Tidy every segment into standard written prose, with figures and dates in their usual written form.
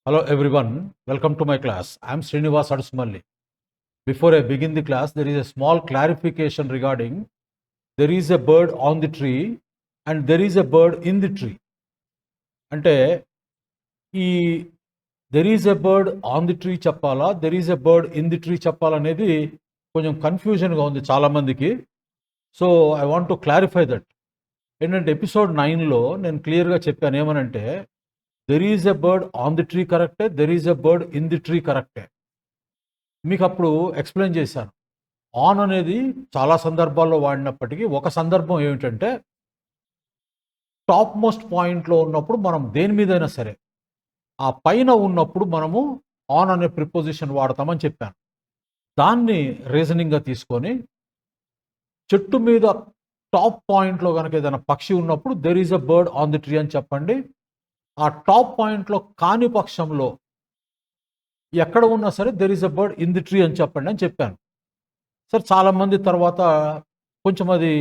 Hello everyone, welcome to my class. I am 𝐒𝐨𝐻𝐢𝐬𝐴. Before I begin the class, there is a small clarification regarding there is a bird on the tree and there is a bird in the tree. అంటే ఈ there is a bird on the tree చెప్పాలా, there is a bird in the tree చెప్పాలా అనేది కొంచెం కన్ఫ్యూజన్గా ఉంది చాలామందికి. So I want to clarify that. ఏంటంటే ఎపిసోడ్ 9లో నేను క్లియర్గా చెప్పాను ఏమనంటే there is a bird on the tree కరెక్టే, there is a bird in the tree కరెక్టే. మీకు అప్పుడు ఎక్స్ప్లెయిన్ చేశాను. ఆన్ అనేది చాలా సందర్భాల్లో వాడినప్పటికీ ఒక సందర్భం ఏమిటంటే టాప్ మోస్ట్ పాయింట్లో ఉన్నప్పుడు మనం దేని మీదైనా సరే ఆ పైన ఉన్నప్పుడు మనము ఆన్ అనే ప్రిపోజిషన్ వాడతామని చెప్పాను. దాన్ని రీజనింగ్గా తీసుకొని చెట్టు మీద టాప్ పాయింట్లో కనుక ఏదైనా పక్షి ఉన్నప్పుడు there is a bird on the tree అని చెప్పండి. ఆ టాప్ పాయింట్లో కాని పక్షంలో ఎక్కడ ఉన్నా సరే there is a bird in the tree అని చెప్పండి అని చెప్పాను. సరే చాలామంది తర్వాత కొంచెం అది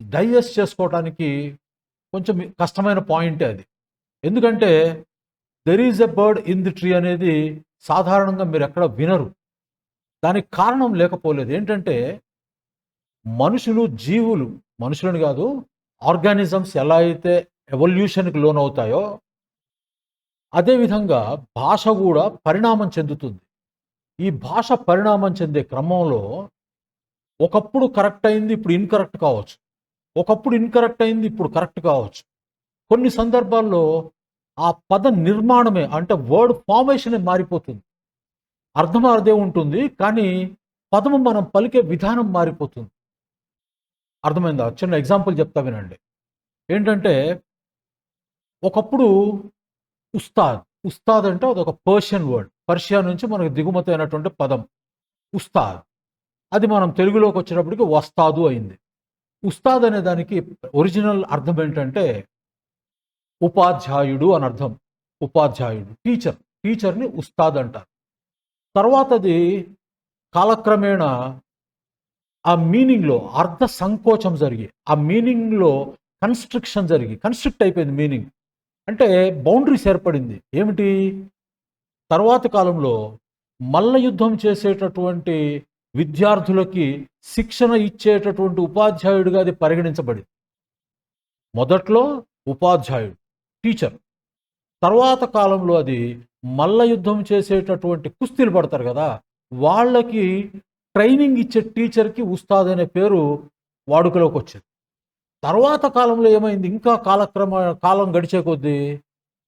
డైజెస్ట్ చేసుకోవడానికి కొంచెం కష్టమైన పాయింటే అది. ఎందుకంటే there is a bird in the tree అనేది సాధారణంగా మీరు ఎక్కడ వినరు. దానికి కారణం లేకపోలేదు. ఏంటంటే మనుషులు, జీవులు, మనుషులని కాదు, ఆర్గానిజమ్స్ ఎలా అయితే ఎవల్యూషన్కి లోనవుతాయో అదేవిధంగా భాష కూడా పరిణామం చెందుతుంది. ఈ భాష పరిణామం చెందే క్రమంలో ఒకప్పుడు కరెక్ట్ అయింది, ఇప్పుడు ఇన్కరెక్ట్ కావచ్చు. ఒకప్పుడు ఇన్కరెక్ట్ అయింది, ఇప్పుడు కరెక్ట్ కావచ్చు. కొన్ని సందర్భాల్లో ఆ పద నిర్మాణమే అంటే వర్డ్ ఫార్మేషనే మారిపోతుంది. అర్థం అదే ఉంటుంది, కానీ పదము మనం పలికే విధానం మారిపోతుంది. అర్థమైందా? చిన్న ఎగ్జాంపుల్ చెప్తా వినండి. ఏంటంటే ఒకప్పుడు ఉస్తాద్, ఉస్తాద్ అంటే అదొక పర్షియన్ వర్డ్. పర్షియా నుంచి మనకు దిగుమతి అయినటువంటి పదం ఉస్తాద్. అది మనం తెలుగులోకి వచ్చేటప్పటికి వస్తాదు అయింది. ఉస్తాద్ అనే దానికి ఒరిజినల్ అర్థం ఏంటంటే ఉపాధ్యాయుడు అని అర్థం. ఉపాధ్యాయుడు, టీచర్. టీచర్ని ఉస్తాద్ అంటారు. తర్వాత అది కాలక్రమేణా ఆ మీనింగ్లో అర్థ సంకోచం జరిగి ఆ మీనింగ్లో కన్స్ట్రిక్షన్ జరిగి కన్స్ట్రిక్ట్ అయిపోయింది మీనింగ్. అంటే బౌండరీస్ ఏర్పడింది. ఏమిటి? తర్వాత కాలంలో మల్ల యుద్ధం చేసేటటువంటి విద్యార్థులకి శిక్షణ ఇచ్చేటటువంటి ఉపాధ్యాయుడిగా అది పరిగణించబడింది. మొదట్లో ఉపాధ్యాయుడు, టీచర్. తర్వాత కాలంలో అది మల్ల యుద్ధం చేసేటటువంటి కుస్తీలు పడతారు కదా, వాళ్ళకి ట్రైనింగ్ ఇచ్చే టీచర్కి ఉస్తాద్ అనే పేరు వాడుకలోకి వచ్చింది. తర్వాత కాలంలో ఏమైంది? ఇంకా కాలం గడిచే కొద్దీ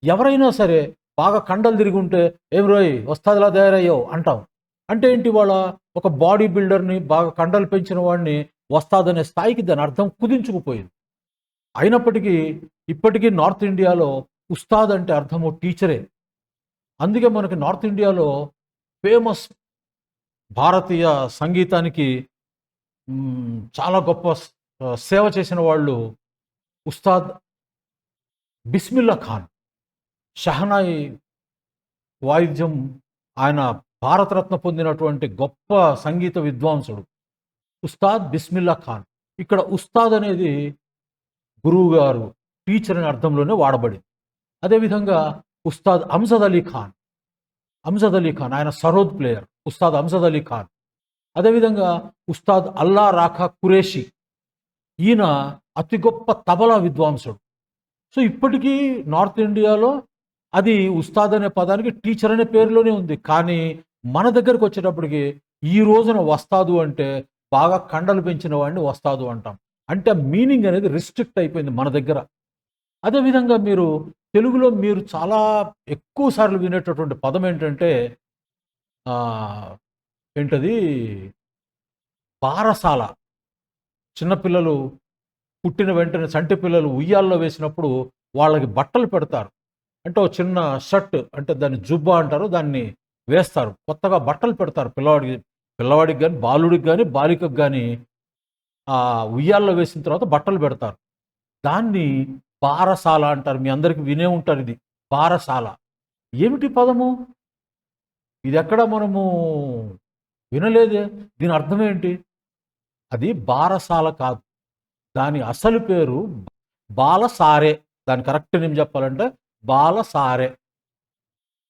ఎవరైనా సరే బాగా కండలు తిరిగి ఉంటే ఏం రోయ్ వస్తాదిలా తయారయ్యో అంటాం. అంటే ఏంటి? వాళ్ళ ఒక బాడీ బిల్డర్ని, బాగా కండలు పెంచిన వాడిని వస్తాదనే స్థాయికి దాని అర్థం కుదించుకుపోయింది. అయినప్పటికీ ఇప్పటికీ నార్త్ ఇండియాలో ఉస్తాద్ అంటే అర్థము టీచరే. అందుకే మనకి నార్త్ ఇండియాలో ఫేమస్ భారతీయ సంగీతానికి చాలా గొప్ప సేవ చేసిన వాళ్ళు ఉస్తాద్ బిస్మిల్లా ఖాన్. షహనాయి వాయిద్యం, ఆయన భారతరత్న పొందినటువంటి గొప్ప సంగీత విద్వాంసుడు ఉస్తాద్ బిస్మిల్లా ఖాన్. ఇక్కడ ఉస్తాద్ అనేది గురువు గారు, టీచర్ అనే అర్థంలోనే వాడబడింది. అదేవిధంగా ఉస్తాద్ అమ్జద్ అలీ ఖాన్, అమ్జద్ అలీ ఖాన్ ఆయన సరోద్ ప్లేయర్, ఉస్తాద్ అమ్జద్ అలీ ఖాన్. అదేవిధంగా ఉస్తాద్ అల్లా రాఖా ఖురేషి, ఈయన అతి గొప్ప తబలా విద్వాంసుడు. సో ఇప్పటికీ నార్త్ ఇండియాలో అది ఉస్తాద్ అనే పదానికి టీచర్ అనే పేరులోనే ఉంది. కానీ మన దగ్గరకు వచ్చేటప్పటికి ఈ రోజున వస్తాదు అంటే బాగా కండలు పెంచిన వాడిని వస్తాదు అంటాం. అంటే మీనింగ్ అనేది రిస్ట్రిక్ట్ అయిపోయింది మన దగ్గర. అదేవిధంగా మీరు తెలుగులో మీరు చాలా ఎక్కువ సార్లు వినేటటువంటి పదం ఏంటంటే ఏంటది? బారసాల. చిన్నపిల్లలు పుట్టిన వెంటనే చంటి పిల్లలు ఉయ్యాల్లో వేసినప్పుడు వాళ్ళకి బట్టలు పెడతారు. అంటే ఒక చిన్న షర్ట్, అంటే దాన్ని జుబ్బా అంటారు, దాన్ని వేస్తారు. కొత్తగా బట్టలు పెడతారు పిల్లవాడికి కానీ, బాలుడికి కానీ, బాలికకు కానీ ఆ ఉయ్యాల్లో వేసిన తర్వాత బట్టలు పెడతారు. దాన్ని బారసాల అంటారు. మీ అందరికి వినే ఉంటారు ఇది బారసాల. ఏమిటి పదము? ఇది ఎక్కడ మనము వినలేదే. దీని అర్థం ఏంటి? అది బారసాల కాదు, దాని అసలు పేరు బాలసారే. దాని కరెక్ట్ నేమ్ చెప్పాలంటే బాలసారే.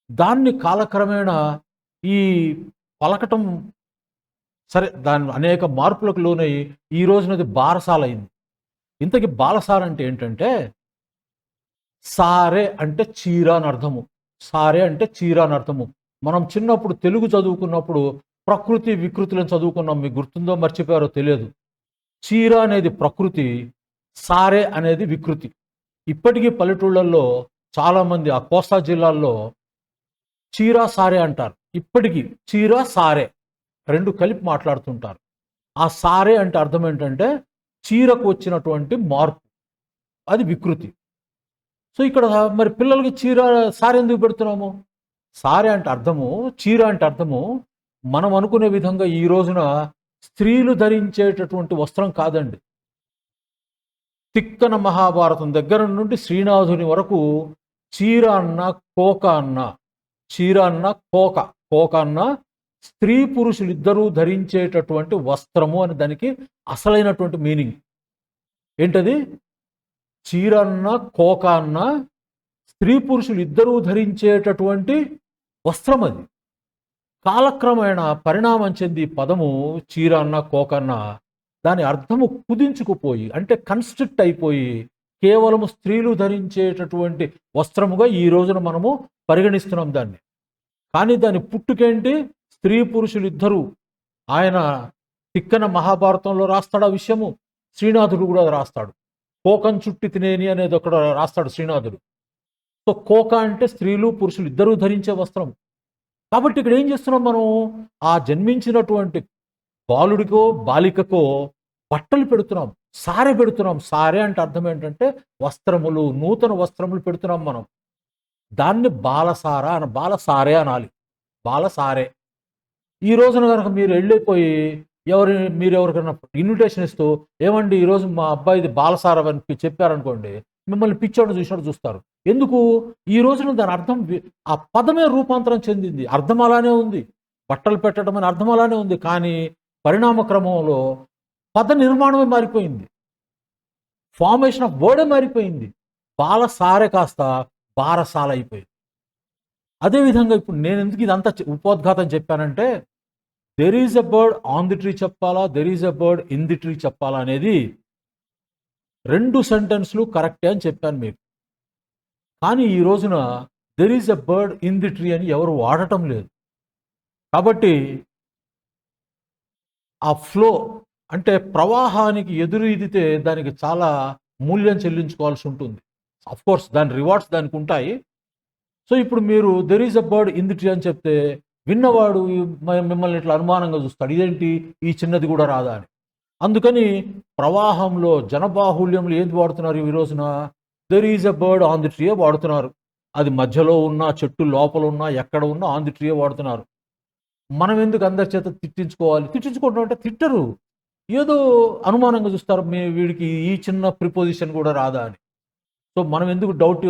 దాన్ని కాలక్రమేణా ఈ పలకటం సరే దాని అనేక మార్పులకు లోనై ఈ రోజునది బారసాలైంది. ఇంతకీ బాలసార అంటే ఏంటంటే, సారె అంటే చీర అని అర్థము. సారె అంటే చీర అని అర్థము. మనం చిన్నప్పుడు తెలుగు చదువుకున్నప్పుడు ప్రకృతి వికృతులను చదువుకున్నాం. మీకు గుర్తుందో మర్చిపోయారో తెలియదు. చీర అనేది ప్రకృతి, సారె అనేది వికృతి. ఇప్పటికీ పల్లెటూళ్ళల్లో చాలామంది ఆ కోస్తా జిల్లాల్లో చీర సారె అంటారు. ఇప్పటికీ చీర సారె రెండు కలిపి మాట్లాడుతుంటారు. ఆ సారె అంటే అర్థం ఏంటంటే చీరకు వచ్చినటువంటి మార్పు, అది వికృతి. సో ఇక్కడ మరి పిల్లలకి చీర సారె ఎందుకు పెడుతున్నాము? సారె అంటే అర్థము, చీర అంటే అర్థము మనం అనుకునే విధంగా ఈ రోజున స్త్రీలు ధరించేటటువంటి వస్త్రం కాదండి. తిక్కన మహాభారతం దగ్గర నుండి శ్రీనాథుని వరకు చీర అన్న కోక అన్న, చీర అన్న కోక, కోక అన్న స్త్రీ పురుషులు ఇద్దరూ ధరించేటటువంటి వస్త్రము అని దానికి అసలైనటువంటి మీనింగ్ ఏంటది? చీర అన్న కోక అన్న స్త్రీ పురుషులు ఇద్దరూ ధరించేటటువంటి వస్త్రం అది. కాలక్రమేణా పరిణామం చెంది పదము చీర అన్న కోక అన్న దాని అర్థము కుదించుకుపోయి, అంటే కన్స్ట్రిక్ట్ అయిపోయి కేవలము స్త్రీలు ధరించేటటువంటి వస్త్రముగా ఈ రోజున మనము పరిగణిస్తున్నాం దాన్ని. కానీ దాని పుట్టుకేంటి? స్త్రీ పురుషులు ఇద్దరు. ఆయన తిక్కన మహాభారతంలో రాస్తాడు ఆ విషయము, శ్రీనాథుడు కూడా రాస్తాడు. కోకం చుట్టి తినేని అనేది ఒకడు రాస్తాడు శ్రీనాథుడు. సో కోక అంటే స్త్రీలు పురుషులు ఇద్దరూ ధరించే వస్త్రం. కాబట్టి ఇక్కడ ఏం చేస్తున్నాం మనం? ఆ జన్మించినటువంటి బాలుడికో బాలికకో బట్టలు పెడుతున్నాం, సారె పెడుతున్నాం. సారె అంటే అర్థం ఏంటంటే వస్త్రములు, నూతన వస్త్రములు పెడుతున్నాం మనం. దాన్ని బాలసార అని, బాలసారే అనాలి, బాలసారే. ఈ రోజున కనుక మీరు వెళ్ళిపోయి మీరు ఎవరికైనా ఇన్విటేషన్ ఇస్తూ ఏమండి ఈరోజు మా అబ్బాయిది బాలసార అని చెప్పారనుకోండి, మిమ్మల్ని పిచ్చోడు చూసినట్టు చూస్తారు. ఎందుకు? ఈ రోజున దాని అర్థం ఆ పదమే రూపాంతరం చెందింది. అర్థం అలానే ఉంది, బట్టలు పెట్టడం అని అర్థం అలానే ఉంది, కానీ పరిణామ క్రమంలో పద నిర్మాణమే మారిపోయింది, ఫార్మేషన్ ఆఫ్ వర్డే మారిపోయింది. బాలసారె కాస్త బారసాల అయిపోయింది. అదేవిధంగా ఇప్పుడు నేను ఎందుకు ఇదంతా ఉపోద్ఘాతం చెప్పానంటే, there is a bird on the tree చెప్పాలా, there is a bird in the tree చెప్పాలా అనేది రెండు సెంటెన్స్లు కరెక్టే అని చెప్పాను మీకు. కానీ ఈ రోజున there is a bird in the tree అని ఎవరు వాడటం లేదు. కాబట్టి ఆ ఫ్లో అంటే ప్రవాహానికి ఎదురు ఈదితే దానికి చాలా మూల్యం చెల్లించుకోవాల్సి ఉంటుంది. కోర్స్ దాని రివార్డ్స్ దానికి ఉంటాయి. సో ఇప్పుడు మీరు there is a bird in the tree అని చెప్తే విన్నవాడు మిమ్మల్ని ఇట్లా అనుమానంగా చూస్తాడు, ఇదేంటి ఈ చిన్నది కూడా రాదా అని. అందుకని ప్రవాహంలో జనబాహుళ్యంలో ఏది వాడుతున్నారు ఈ రోజున? There is a bird on the tree వాడుతున్నారు. అది మధ్యలో ఉన్నా, చెట్టు లోపల ఉన్నా, ఎక్కడ ఉన్నా ఆన్ ది ట్రీ వాడుతున్నారు. మనం ఎందుకు అందరి చేత తిట్టించుకోవాలి? తిట్టించుకోవడం అంటే తిట్టరు, ఏదో అనుమానంగా చూస్తారు, వీడికి ఈ చిన్న ప్రిపోజిషన్ కూడా రాదా అని. సో మనం ఎందుకు డౌట్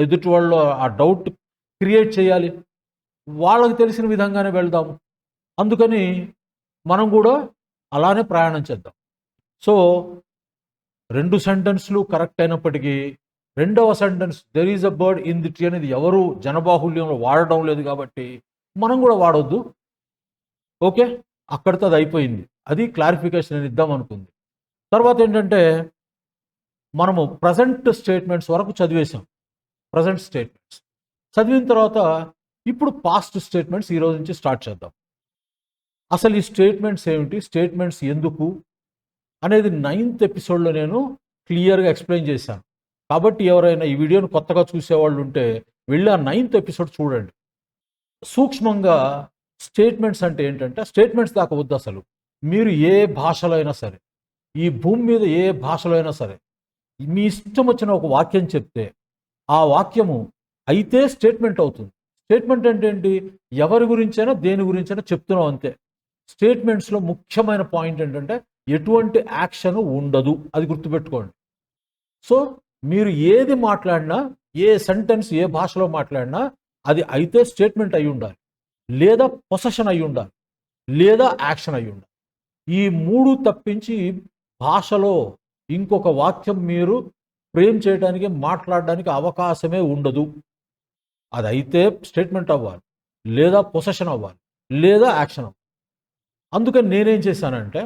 ఎదుటి వాళ్ళు ఆ డౌట్ క్రియేట్ చేయాలి? వాళ్ళకి తెలిసిన విధంగానే వెళ్దాము. అందుకని మనం కూడా అలానే ప్రయాణం చేద్దాం. సో రెండు సెంటెన్స్లు కరెక్ట్ అయినప్పటికీ రెండవ sentence there is a bird in the tree అనేది ఎవరు జనబాహుల్యంలో వాడడం లేదు కాబట్టి మనం కూడా వాడొద్దు. ఓకే, అక్కడితో అది అయిపోయింది. అది క్లారిఫికేషన్ నేను ఇద్దాం అనుకుంది. తర్వాత ఏంటంటే మనము ప్రజెంట్ స్టేట్మెంట్స్ వరకు చదివేశాం. ప్రజెంట్ స్టేట్మెంట్స్ చదివిన తర్వాత ఇప్పుడు పాస్ట్ స్టేట్మెంట్స్ ఈ రోజు నుంచి స్టార్ట్ చేద్దాం. అసలు ఈ స్టేట్మెంట్స్ ఏమిటి, స్టేట్మెంట్స్ ఎందుకు అనేది 9th ఎపిసోడ్లో నేను క్లియర్గా ఎక్స్ప్లెయిన్ చేశాను. కాబట్టి ఎవరైనా ఈ వీడియోను కొత్తగా చూసేవాళ్ళు ఉంటే వెళ్ళి ఆ 9th ఎపిసోడ్ చూడండి. సూక్ష్మంగా స్టేట్మెంట్స్ అంటే ఏంటంటే, స్టేట్మెంట్స్ దాకా వద్దు అసలు. మీరు ఏ భాషలో అయినా సరే, ఈ భూమి మీద ఏ భాషలో అయినా సరే, మీ ఇష్టం వచ్చిన ఒక వాక్యం చెప్తే ఆ వాక్యము అయితే స్టేట్మెంట్ అవుతుంది. స్టేట్మెంట్ అంటే ఏంటి? ఎవరి గురించైనా దేని గురించైనా చెప్తున్నాం అంతే. స్టేట్మెంట్స్లో ముఖ్యమైన పాయింట్ ఏంటంటే ఎటువంటి యాక్షన్ ఉండదు, అది గుర్తుపెట్టుకోండి. సో మీరు ఏది మాట్లాడినా, ఏ సెంటెన్స్ ఏ భాషలో మాట్లాడినా అది అయితే స్టేట్మెంట్ అయి ఉండాలి, లేదా పొసెషన్ అయి ఉండాలి, లేదా యాక్షన్ అయి ఉండాలి. ఈ మూడు తప్పించి భాషలో ఇంకొక వాక్యం మీరు ఫ్రేమ్ చేయడానికి, మాట్లాడడానికి అవకాశమే ఉండదు. అది అయితే స్టేట్మెంట్ అవ్వాలి, లేదా పొసెషన్ అవ్వాలి, లేదా యాక్షన్ అవ్వాలి. అందుకని నేనేం చేశానంటే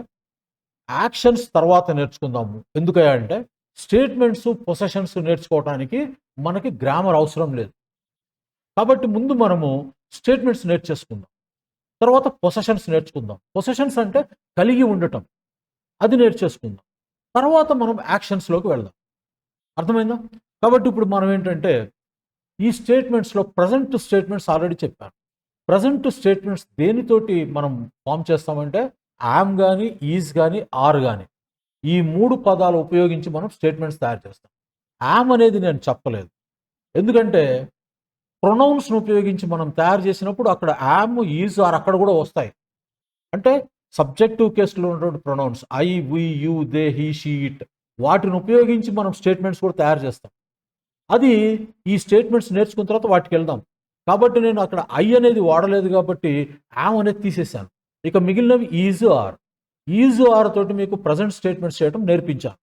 యాక్షన్స్ తర్వాత నేర్చుకుందాము. ఎందుకయ్యా అంటే స్టేట్మెంట్స్, పొసెషన్స్ నేర్చుకోవటానికి మనకి గ్రామర్ అవసరం లేదు. కాబట్టి ముందు మనము స్టేట్మెంట్స్ నేర్చేసుకుందాం. తర్వాత పొసెషన్స్ నేర్చుకుందాం. పొసెషన్స్ అంటే కలిగి ఉండటం, అది నేర్చేసుకుందాం. తర్వాత మనం యాక్షన్స్లోకి వెళ్దాం. అర్థమైందా? కాబట్టి ఇప్పుడు మనం ఏంటంటే ఈ స్టేట్మెంట్స్లో ప్రజెంట్ స్టేట్మెంట్స్ ఆల్రెడీ చెప్పాను. ప్రజెంట్ స్టేట్మెంట్స్ దేనితోటి మనం ఫామ్ చేస్తామంటే యామ్ కానీ, ఈజ్ కానీ, ఆర్ కానీ, ఈ 3 పదాలు ఉపయోగించి మనం స్టేట్మెంట్స్ తయారు చేస్తాం. యామ్ అనేది నేను చెప్పలేదు. ఎందుకంటే ప్రొనౌన్స్ను ఉపయోగించి మనం తయారు చేసినప్పుడు అక్కడ యామ్, ఈజ్, ఆర్ అక్కడ కూడా వస్తాయి. అంటే సబ్జెక్టివ్ కేసులో ఉన్నటువంటి pronouns I, we, you, they, he, she, it, వాటిని ఉపయోగించి మనం స్టేట్మెంట్స్ కూడా తయారు చేస్తాం. అది ఈ స్టేట్మెంట్స్ నేర్చుకున్న తర్వాత వాటికి వెళ్దాం. కాబట్టి నేను అక్కడ ఐ అనేది వాడలేదు కాబట్టి యామ్ అనేది తీసేశాను. ఇక మిగిలినవి ఈజ్, ఆర్. ఈజ్, ఆర్ తోటి మీకు ప్రజెంట్ స్టేట్మెంట్స్ చేయడం నేర్పించాను.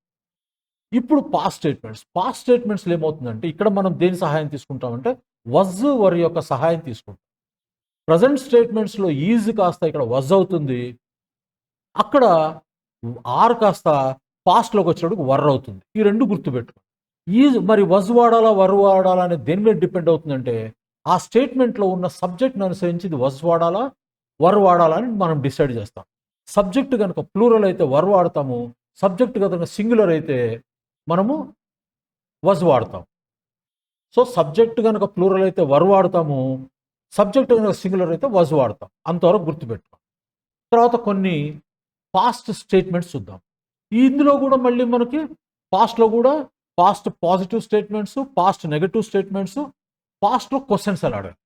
ఇప్పుడు పాస్ట్ స్టేట్మెంట్స్. పాస్ట్ స్టేట్మెంట్స్లో ఏమవుతుందంటే ఇక్కడ మనం దేని సహాయం తీసుకుంటామంటే వజ్, వర్ యొక్క సహాయం తీసుకుంటాం. ప్రజెంట్ స్టేట్మెంట్స్లో ఈజ్ కాస్త ఇక్కడ వజ్ అవుతుంది, అక్కడ ఆర్ కాస్త పాస్ట్లోకి వచ్చేటప్పుడు వర్ అవుతుంది. ఈ రెండు గుర్తుపెట్టుకోండి. ఈజ్ మరి వజ్ వాడాలా, వర్ వాడాలా అనేది దేని మీద డిపెండ్ అవుతుందంటే ఆ స్టేట్మెంట్లో ఉన్న సబ్జెక్ట్ని అనుసరించి ఇది వజ్ వాడాలా, వర్ వాడాలా అని మనం డిసైడ్ చేస్తాం. సబ్జెక్ట్ కనుక ప్లూరల్ అయితే వర్ వాడతాము, సబ్జెక్ట్ కనుక సింగులర్ అయితే మనము వజ్ వాడతాం. సో సబ్జెక్ట్ కనుక ప్లూరల్ అయితే వర్ వాడతాము, సబ్జెక్ట్ కనుక సింగులర్ అయితే వజ్ వాడతాం. అంతవరకు గుర్తుపెట్టుకోం. తర్వాత కొన్ని పాస్ట్ స్టేట్మెంట్స్ చూద్దాం. ఇందులో కూడా మళ్ళీ మనకి పాస్ట్లో కూడా past positive statements, past negative statements, పాస్ట్లో క్వశ్చన్స్ ఎలా అడగాలి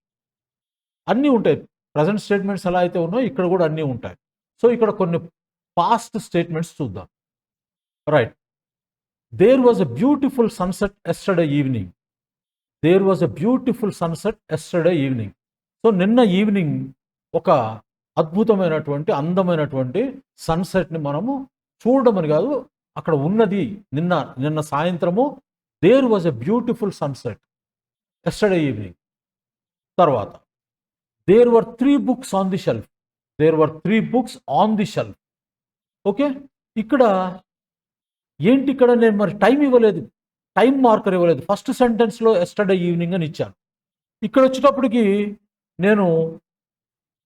అన్నీ ఉంటాయి. ప్రజెంట్ స్టేట్మెంట్స్ ఎలా అయితే ఉన్నాయో ఇక్కడ కూడా అన్నీ ఉంటాయి. సో ఇక్కడ కొన్ని పాస్ట్ స్టేట్మెంట్స్ చూద్దాం. Right. There was a beautiful sunset yesterday evening. There was a beautiful sunset yesterday evening. So నిన్న ఈవినింగ్ ఒక అద్భుతమైనటువంటి, అందమైనటువంటి సన్సెట్ని మనము చూడడం అని కాదు, అక్కడ ఉన్నది. నిన్న సాయంత్రము there was a beautiful sunset yesterday evening. తర్వాత there were 3 books on the shelf. There were 3 books on the shelf. Okay. ఇక్కడ ఏంటి, ఇక్కడ నేను మరి టైం ఇవ్వలేదు, టైం మార్కర్ ఇవ్వలేదు. ఫస్ట్ సెంటెన్స్లో ఎస్టర్డే ఈవినింగ్ అని ఇచ్చాను. ఇక్కడ వచ్చేటప్పటికి నేను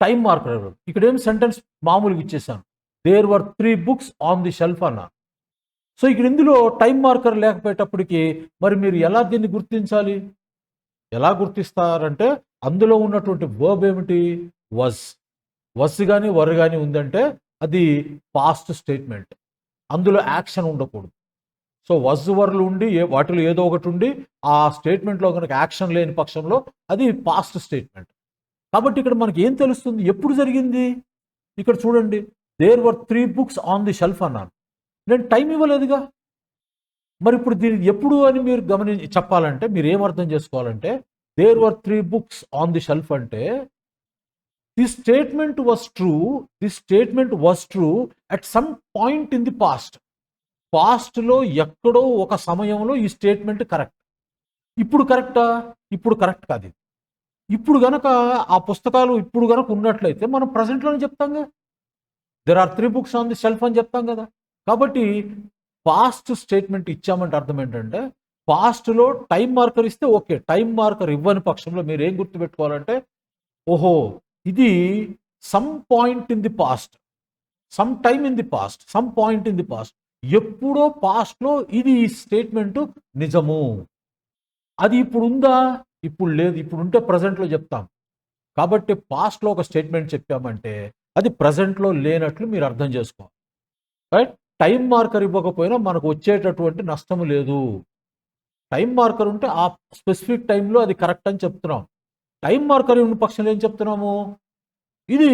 టైం మార్కర్ ఇవ్వలేదు. ఇక్కడ ఏం సెంటెన్స్ మామూలుగా ఇచ్చేసాను, there were 3 books on the shelf అన్నాను. సో ఇక్కడ ఇందులో టైం మార్కర్ లేకపోయేటప్పటికి మరి మీరు ఎలా దీన్ని గుర్తించాలి? ఎలా గుర్తిస్తారంటే అందులో ఉన్నటువంటి వర్బ్ ఏమిటి? వజ్. వజ్ కానీ వర్ కానీ ఉందంటే అది పాస్ట్ స్టేట్మెంట్, అందులో యాక్షన్ ఉండకూడదు. సో వజ్, వర్లు ఉండి వాటిలో ఏదో ఒకటి ఉండి ఆ స్టేట్మెంట్లో కనుక యాక్షన్ లేని పక్షంలో అది పాస్ట్ స్టేట్మెంట్. కాబట్టి ఇక్కడ మనకి ఏం తెలుస్తుంది, ఎప్పుడు జరిగింది? ఇక్కడ చూడండి, there were 3 books on the shelf అన్నాను, నేను టైం ఇవ్వలేదుగా. మరి ఇప్పుడు దీన్ని ఎప్పుడు అని మీరు చెప్పాలంటే మీరు ఏం అర్థం చేసుకోవాలంటే there were 3 books on the shelf అంటే this statement was true at some point in the past. పాస్ట్లో ఎక్కడో ఒక సమయంలో ఈ స్టేట్మెంట్ కరెక్ట్. ఇప్పుడు కరెక్టా? ఇప్పుడు కరెక్ట్ కాదు. ఇప్పుడు గనక ఆ పుస్తకాలు ఇప్పుడు గనక ఉన్నట్లయితే మనం ప్రజెంట్లోనే చెప్తాంగా, there are 3 books on the shelf అని చెప్తాం కదా. కాబట్టి పాస్ట్ స్టేట్మెంట్ ఇచ్చామంటే అర్థం ఏంటంటే పాస్ట్లో టైం మార్కర్ ఇస్తే ఓకే, టైం మార్కర్ ఇవ్వని పక్షంలో మీరు ఏం గుర్తుపెట్టుకోవాలంటే ఓహో ఇది some point in the past, some time in the past, some point in the past, ఎప్పుడో పాస్ట్లో ఇది ఈ స్టేట్మెంట్ నిజము. అది ఇప్పుడు ఉందా? ఇప్పుడు లేదు. ఇప్పుడు ఉంటే ప్రజెంట్లో చెప్తాం. కాబట్టి పాస్ట్లో ఒక స్టేట్మెంట్ చెప్పామంటే అది ప్రజెంట్లో లేనట్లు మీరు అర్థం చేసుకోవాలి. రైట్. టైం మార్కర్ ఇవ్వకపోయినా మనకు వచ్చేటటువంటి నష్టము లేదు. టైం మార్కర్ ఉంటే ఆ స్పెసిఫిక్ టైంలో అది కరెక్ట్ అని చెప్తున్నాం. టైం మార్కర్ ఉన్న పక్షంలో ఏం చెప్తున్నాము, ఇది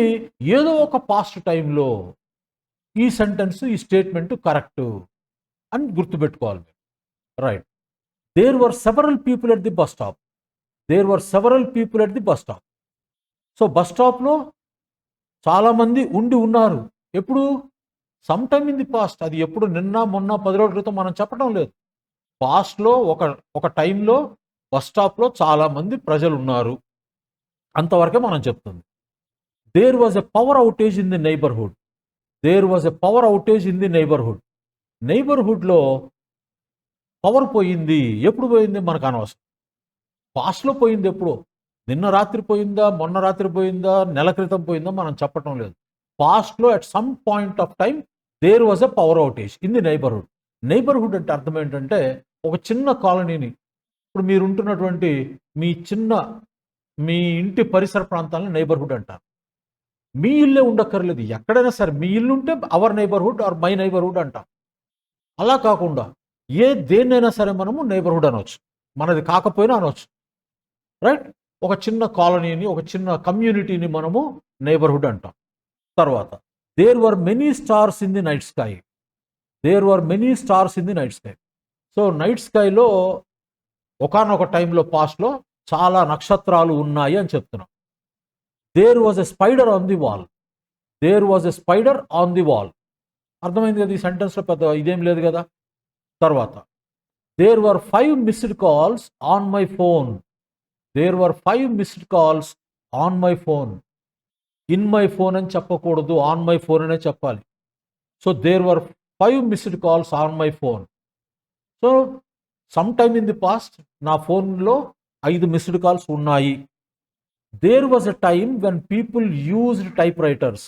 ఏదో ఒక పాస్ట్ టైంలో ఈ సెంటెన్స్, ఈ స్టేట్మెంట్ కరెక్ట్ అని గుర్తుపెట్టుకోవాలి. Right. There were several people at the bus stop. There were several people at the bus stop. So bus స్టాప్లో చాలామంది ఉన్నారు. ఎప్పుడు? Some time in the past. అది ఎప్పుడు? నిన్న, మొన్న, 10 రోజుల క్రితం మనం చెప్పడం లేదు. పాస్ట్లో ఒక టైంలో బస్ స్టాప్లో చాలామంది ప్రజలు ఉన్నారు, అంతవరకే మనం చెప్తుంది. There was a power outage in the neighbourhood. There was a power outage in the neighbourhood. నైబర్హుడ్లో పవర్ పోయింది. ఎప్పుడు పోయింది మనకు అనవసరం. పాస్ట్లో పోయింది ఎప్పుడో. నిన్న రాత్రి పోయిందా, మొన్న రాత్రి పోయిందా, నెల క్రితం పోయిందా మనం చెప్పటం లేదు. పాస్ట్లో at some point of time there was a power outage in the neighbourhood. Neighbourhood అంటే అర్థం ఏంటంటే ఒక చిన్న కాలనీని, ఇప్పుడు మీరు ఉంటున్నటువంటి మీ ఇంటి పరిసర ప్రాంతాలను నైబర్హుడ్ అంటారు. మీ ఇల్లే ఉండక్కర్లేదు, ఎక్కడైనా సరే మీ ఇల్లు ఉంటే our neighbourhood or my neighbourhood అంటాం. అలా కాకుండా దేన్నైనా సరే మనము నైబర్హుడ్ అనవచ్చు, మనది కాకపోయినా అనవచ్చు, రైట్? ఒక చిన్న కాలనీని, ఒక చిన్న కమ్యూనిటీని మనము నైబర్హుడ్ అంటాం. తర్వాత there were many stars in the night sky. There were many stars in the night sky. So night స్కైలో ఒకానొక టైంలో పాస్ట్లో చాలా నక్షత్రాలు ఉన్నాయి అని చెప్తున్నాం. There was a spider on the wall. There was a spider on the wall. అర్థమైంది కదా, ఈ సెంటెన్స్లో పెద్ద ఇదేం లేదు కదా. తర్వాత there were 5 missed calls on my phone. There were 5 missed calls on my phone. In my phone అని చెప్పకూడదు, ఆన్ మై ఫోన్ అనే చెప్పాలి. So there were 5 missed calls on my phone. So some time in the past నా ఫోన్లో 5 missed calls ఉన్నాయి. There was a time when people used typewriters.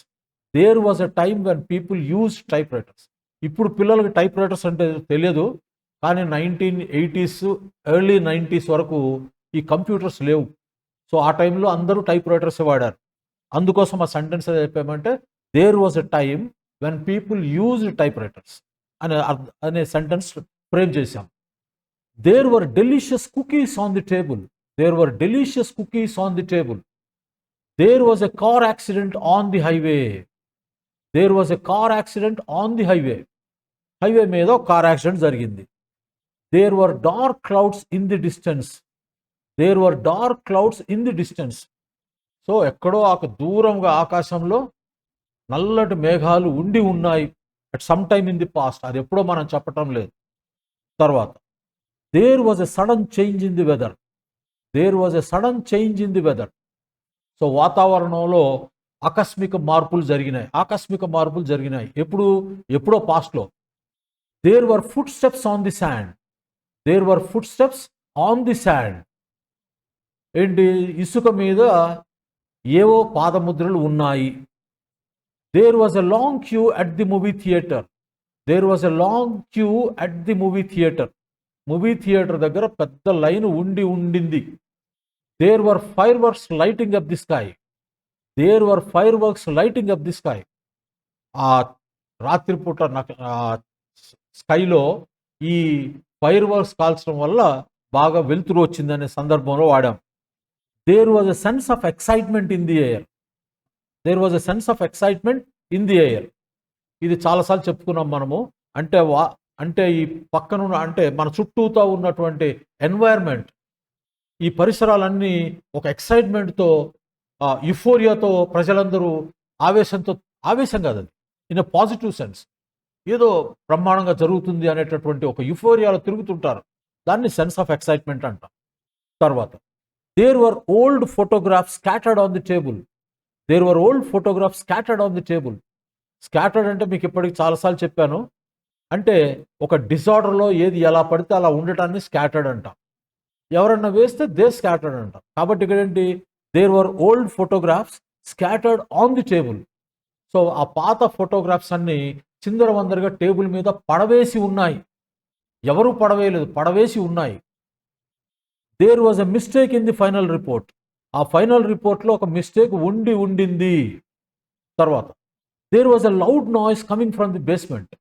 There was a time when people used typewriters. ఇప్పుడు పిల్లలకి type writers అంటే తెలియదు, కానీ 1980s early 90s వరకు ఈ కంప్యూటర్స్ లేవు. సో ఆ టైంలో అందరూ టైప్ రైటర్స్ వాడారు. అందుకోసం ఆ సెంటెన్స్ చెప్పామంటే there was a time when people used typewriters అనే సెంటెన్స్ ఫ్రేమ్ చేశాం. There were delicious cookies on the table. There were delicious cookies on the table. There was a car accident on the highway. There was a car accident on the highway. Highway మీద car accident జరిగింది. There were dark clouds in the distance. There were dark clouds in the distance. So ఎక్కడో దూరంగా ఆకాశంలో నల్లటి మేఘాలు ఉండి ఉన్నాయి at some time in the past. అది ఎప్పుడో మనం చెప్పటం లేదు. తర్వాత there was a sudden change in the weather. There was a sudden change in the weather. So వాతావరణంలో ఆకస్మిక మార్పులు జరిగినాయి. ఎప్పుడో పాస్ట్లో. There were footsteps on the sand. There were footsteps on the sand. ఏంటి, ఇసుక మీద ఏవో పాదముద్రలు ఉన్నాయి. There was a long queue at the movie theatre. There was a long queue at the movie theatre. Movie theatre దగ్గర పెద్ద line ఉండింది. There were fireworks lighting up the sky. There were fireworks lighting up the sky. ఆ రాత్రిపూట స్కైలో ఈ fire works కాల్చడం వల్ల బాగా వెలుతురు వచ్చిందనే సందర్భంలో వాడాం. There was a sense of excitement in the air. There was a sense of excitement in the air. ఇది చాలాసార్లు చెప్పుకున్నాం మనము. అంటే ఈ పక్కన అంటే మన చుట్టూతో ఉన్నటువంటి ఎన్వైర్న్మెంట్, ఈ పరిసరాలన్నీ ఒక ఎక్సైట్మెంట్తో, యుఫోరియాతో ప్రజలందరూ ఆవేశం కాదు అది, ఇన్ ఎ పాజిటివ్ సెన్స్, ఏదో బ్రహ్మాండంగా జరుగుతుంది అనేటటువంటి ఒక యుఫోరియాలో తిరుగుతుంటారు. దాన్ని సెన్స్ ఆఫ్ ఎక్సైట్మెంట్ అంటాం. తర్వాత there were old photographs scattered on the table. There were old photographs scattered on the table. Scattered అంటే మీకు ఇప్పటికి చాలాసార్లు చెప్పాను, అంటే ఒక డిజార్డర్లో ఏది ఎలా పడితే అలా ఉండటాన్ని స్కాటర్డ్ అంటాం. ఎవరన్నా వేస్తే దే స్కాటర్డ్ అంటాం. కాబట్టి ఇక్కడ ఏంటి, there were old photographs scattered on the table. So ఆ పాత ఫోటోగ్రాఫ్స్ అన్ని చిందరవందరగా టేబుల్ మీద పడవేసి ఉన్నాయి. ఎవరు పడవేయలేదు, పడవేసి ఉన్నాయి. There was a mistake in the final report. ఆ ఫైనల్ రిపోర్ట్లో ఒక మిస్టేక్ ఉండింది. తర్వాత there was a loud noise coming from the basement.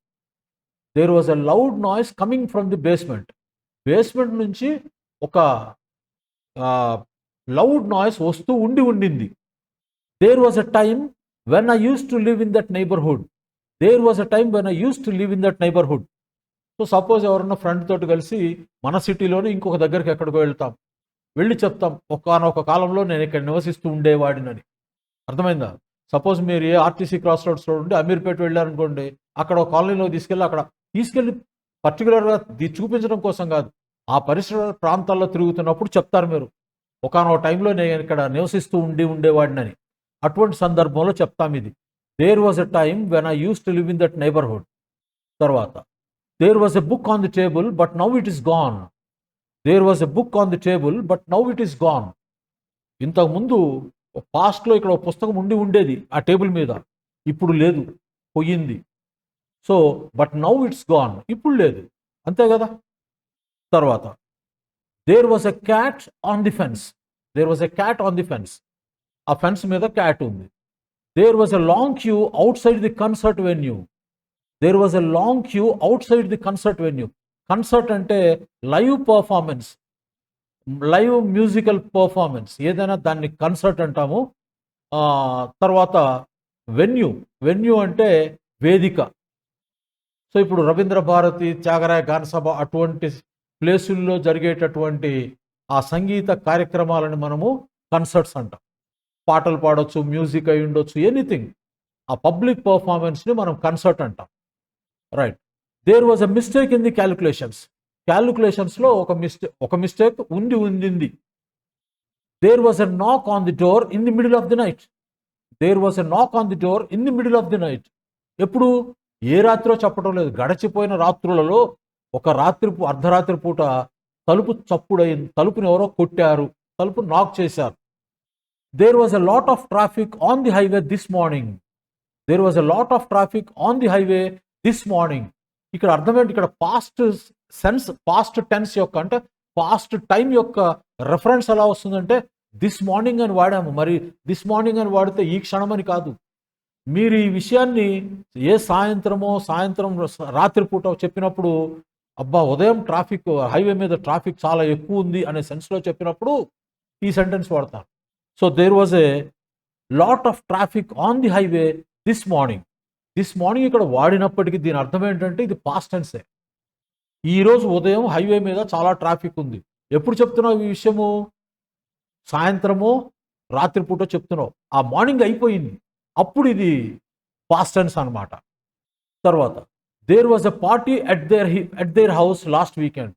There was a loud noise coming from the basement. Basement నుంచి ఒక లౌడ్ నాయిస్ వస్తూ ఉండింది. There was a time when I use to live in that neighbourhood. There was a time when I use to live in that neighbourhood. So suppose ఎవరన్నా friend తోటి కలిసి మన సిటీలోనే ఇంకొక దగ్గరికి ఎక్కడికో వెళ్ళి చెప్తాం, ఒకానొక కాలంలో నేను ఇక్కడ నివసిస్తూ ఉండేవాడినని. అర్థమైందా? సపోజ్ మీరు ఏ ఆర్టీసీ క్రాస్ రోడ్స్లో ఉండి అమీర్పేట వెళ్ళారనుకోండి, అక్కడ ఒక కాలనీలో తీసుకెళ్ళి పర్టికులర్గా చూపించడం కోసం కాదు, ఆ పరిసర ప్రాంతాల్లో తిరుగుతున్నప్పుడు చెప్తారు మీరు, ఒకానొక టైంలో నేను ఇక్కడ నివసిస్తూ ఉండేవాడినని. అటువంటి సందర్భంలో చెప్తాం ఇది. There was a time when I use to live in that neighbourhood. తర్వాత there was a book on the table but now it is gone. There was a book on the table but now it is gone. ఇంతకుముందు పాస్ట్లో ఇక్కడ ఒక పుస్తకం ఉండేది ఆ table మీద, ఇప్పుడు లేదు, పోయింది. So but now it's gone, ఇప్పుడు లేదు, అంతే కదా. తర్వాత there was a cat on the fence. There was a cat on the fence. ఆ ఫెన్స్ మీద క్యాట్ ఉంది. There was a long queue outside the concert venue. There was a long queue outside the concert venue. Concert అంటే live performance, live musical performance, ఏదైనా దాన్ని concert అంటాము. తర్వాత venue, venue అంటే వేదిక. So ఇప్పుడు రవీంద్ర భారతి, త్యాగరాయ గాన సభ అటువంటి ప్లేసుల్లో జరిగేటటువంటి ఆ సంగీత కార్యక్రమాలను మనము కన్సర్ట్స్ అంటాం. పాటలు పాడొచ్చు, మ్యూజిక్ అయి ఉండొచ్చు, ఎనీథింగ్. ఆ పబ్లిక్ పర్ఫార్మెన్స్ని మనం కన్సర్ట్ అంటాం. Right. There was a mistake in the calculations. క్యాలిక్యులేషన్స్లో ఒక మిస్టేక్ ఉంది. There was a knock on the door in the middle of the night. There was a knock on the door in the middle of the night. ఎప్పుడు, ఏ రాత్రో చెప్పడం లేదు, గడిచిపోయిన రాత్రులలో ఒక అర్ధరాత్రి పూట తలుపు చప్పుడైంది, తలుపుని ఎవరో కొట్టారు, తలుపు నాక్ చేశారు. There was a lot of traffic on the highway this morning. There was a lot of traffic on the highway this morning. ఇక్కడ అర్థమేంటి, ఇక్కడ పాస్ట్ టెన్స్ యొక్క, అంటే పాస్ట్ టైం యొక్క రెఫరెన్స్ ఎలా వస్తుందంటే దిస్ మార్నింగ్ అని వాడాము. మరి దిస్ మార్నింగ్ అని వాడితే ఈ క్షణం అని కాదు. మీరు ఈ విషయాన్ని సాయంత్రం రాత్రిపూట చెప్పినప్పుడు, అబ్బా ఉదయం ట్రాఫిక్, హైవే మీద ట్రాఫిక్ చాలా ఎక్కువ ఉంది అనే సెన్స్లో చెప్పినప్పుడు ఈ సెంటెన్స్ వాడతారు. So there was a lot of traffic on the highway this morning. This morning ఇక్కడ వాడినప్పటికీ దీని అర్థం ఏంటంటే ఇది పాస్ట్ టెన్సే. ఈరోజు ఉదయం హైవే మీద చాలా ట్రాఫిక్ ఉంది. ఎప్పుడు చెప్తున్నావు ఈ విషయము? సాయంత్రము రాత్రిపూట చెప్తున్నావు. ఆ మార్నింగ్ అయిపోయింది, అప్పుడు ఇది పాస్ట్ టెన్స్ అనమాట. తర్వాత there was a party at their house last weekend.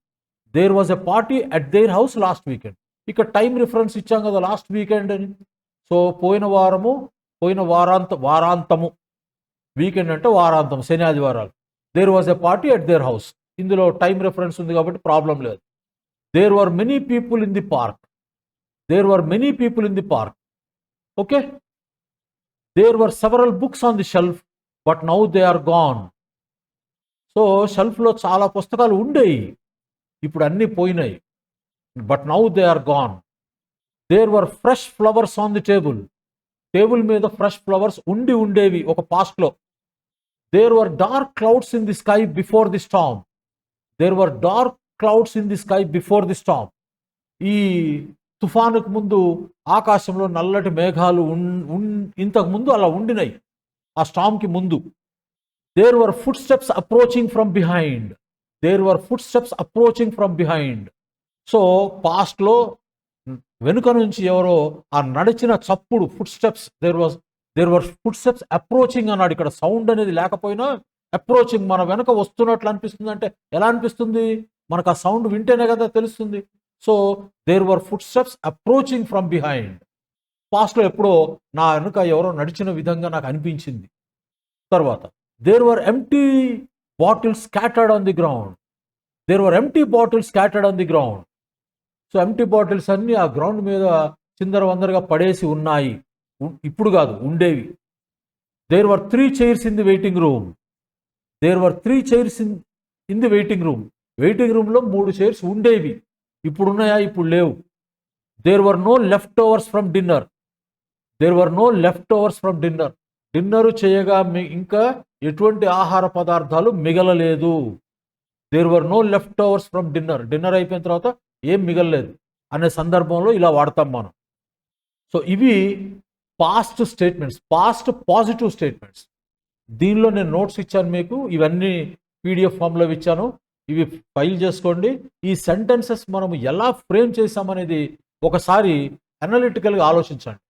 There was a party at their house last weekend. ఇక్కడ టైం రిఫరెన్స్ ఇచ్చాం కదా, లాస్ట్ వీకెండ్ అని. సో పోయిన వారాంతము, వీకెండ్ అంటే వారాంతం, శని ఆదివారాలు. There was a party at their house, ఇందులో టైం రెఫరెన్స్ ఉంది కాబట్టి ప్రాబ్లం లేదు. There were many people in the park. There were many people in the park. Okay. There were several books on the shelf but now they are gone. So షెల్ఫ్లో చాలా పుస్తకాలు ఉండేవి, ఇప్పుడు అన్నీ పోయినాయి. But now they are gone. There were fresh flowers on the table. Table మీద fresh flowers ఉండేవి ఒక పాస్ట్లో. There were dark clouds in the sky before the storm. There were dark clouds in the sky before the storm. ఈ తుఫానుకు ముందు ఆకాశంలో నల్లటి మేఘాలు ఇంతకు ముందు అలా ఉండినాయి, ఆ స్టార్మ్కి ముందు. There were footsteps approaching from behind. There were footsteps approaching from behind. So పాస్ట్లో వెనుక నుంచి ఎవరో ఆ నడిచిన చప్పుడు, footsteps, there were footsteps approaching అన్నాడు. ఇక్కడ సౌండ్ అనేది లేకపోయినా అప్రోచింగ్, మన వెనక వస్తున్నట్లు అనిపిస్తుంది. అంటే ఎలా అనిపిస్తుంది? మనకు ఆ సౌండ్ వింటేనే కదా తెలుస్తుంది. So there were footsteps approaching from behind. పాస్ట్లో ఎప్పుడో నా వెనుక ఎవరో నడిచిన విధంగా నాకు అనిపించింది. తర్వాత there were empty bottles scattered on the ground. There were empty bottles scattered on the ground. So empty bottles అన్నీ ఆ గ్రౌండ్ మీద చిందరవందరగా పడేసి ఉన్నాయి, ఇప్పుడు కాదు, ఉండేవి. There were 3 chairs in the waiting room. There were 3 chairs in the waiting room. Waiting రూమ్లో 3 చైర్స్ ఉండేవి, ఇప్పుడు ఉన్నాయా? ఇప్పుడు లేవు. There were no leftovers from dinner. There were no leftovers from dinner. Dinner చేయగా ఇంకా ఎటువంటి ఆహార పదార్థాలు మిగలలేదు. There were no leftovers from dinner. Dinner అయిపోయిన తర్వాత ఏం మిగలలేదు అనే సందర్భంలో ఇలా వాడతాం మనం. సో ఇవి past statements, past positive statements. దీనిలో నేను నోట్స్ ఇచ్చాను మీకు, ఇవన్నీ పీడిఎఫ్ ఫామ్లో ఇచ్చాను, ఇవి ఫైల్ చేసుకోండి. ఈ సెంటెన్సెస్ మనం ఎలా ఫ్రేమ్ చేసామనేది ఒకసారి అనలిటికల్గా ఆలోచించండి.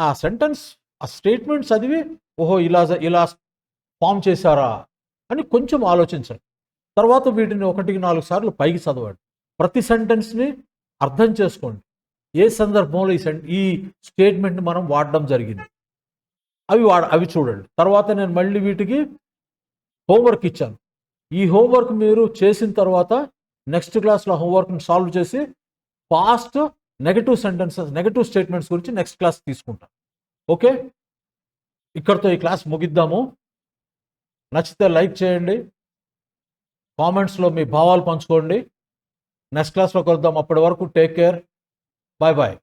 ఆ సెంటెన్స్, ఆ స్టేట్మెంట్ చదివి ఓహో ఇలా ఫామ్ చేశారా అని కొంచెం ఆలోచించండి. తర్వాత వీటిని 1-4 సార్లు పైకి చదవండి. ప్రతి సెంటెన్స్ని అర్థం చేసుకోండి. ఏ సందర్భంలో ఈ స్టేట్మెంట్ని మనం వాడడం జరిగింది అవి చూడండి. తర్వాత నేను మళ్ళీ వీటికి హోంవర్క్ ఇచ్చాను. ఈ హోంవర్క్ మీరు చేసిన తర్వాత నెక్స్ట్ క్లాస్లో హోంవర్క్ని సాల్వ్ చేసి పాస్ట్ నెగటివ్ స్టేట్మెంట్స్ గురించి నెక్స్ట్ క్లాస్ తీసుకుంటాం. ఓకే, ఇక్కడితో ఈ క్లాస్ ముగిద్దాము. నచ్చితే లైక్ చేయండి, కామెంట్స్లో మీ భావాలు పంచుకోండి. నెక్స్ట్ క్లాస్లో కలుద్దాం. అప్పటి వరకు టేక్ కేర్, బాయ్ బాయ్.